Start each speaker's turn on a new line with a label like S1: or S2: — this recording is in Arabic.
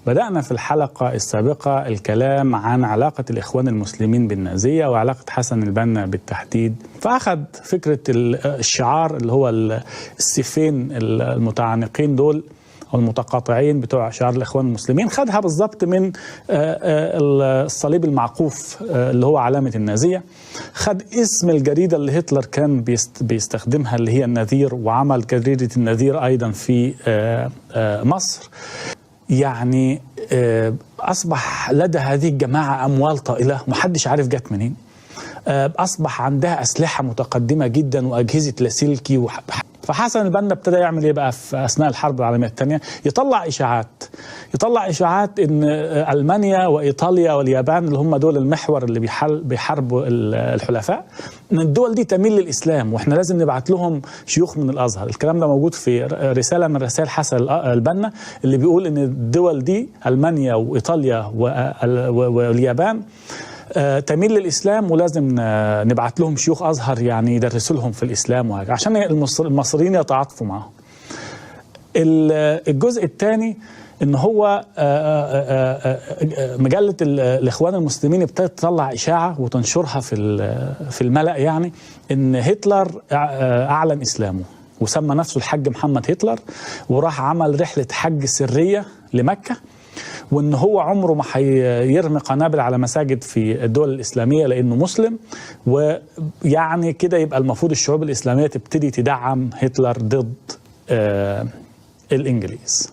S1: بدأنا في الحلقة السابقة الكلام عن علاقة الإخوان المسلمين بالنازية وعلاقة حسن البنا بالتحديد، فأخذ فكرة الشعار اللي هو السيفين المتعانقين دول أو المتقاطعين بتوع شعار الإخوان المسلمين، خدها بالضبط من الصليب المعقوف اللي هو علامة النازية، خد اسم الجريدة اللي هتلر كان بيستخدمها اللي هي النذير، وعمل جريدة النذير أيضا في مصر. يعني أصبح لدى هذه الجماعة أموال طائلة محدش عارف جت منين، أصبح عندها أسلحة متقدمة جدا وأجهزة لاسلكي فحسن البنا ابتدى يعمل ايه بقى في اثناء الحرب العالميه الثانيه؟ يطلع اشاعات ان المانيا وايطاليا واليابان اللي هم دول المحور اللي بيحاربوا الحلفاء، ان الدول دي تميل للاسلام واحنا لازم نبعت لهم شيوخ من الازهر. الكلام ده موجود في رساله من رسائل حسن البنا اللي بيقول ان الدول دي المانيا وايطاليا واليابان تميل للإسلام ولازم نبعت لهم شيوخ أزهر يعني يدرسوا لهم في الإسلام وهكذا عشان المصريين يتعاطفوا معهم. الجزء الثاني إن هو مجلة الإخوان المسلمين ابتدت تطلع إشاعة وتنشرها في الملأ، يعني إن هتلر أعلن إسلامه وسمى نفسه الحاج محمد هتلر، وراح عمل رحلة حج سرية لمكة، وان هو عمره ما هيرمي قنابل على مساجد في الدول الاسلاميه لانه مسلم، ويعني كده يبقى المفروض الشعوب الاسلاميه تبتدي تدعم هتلر ضد الانجليز.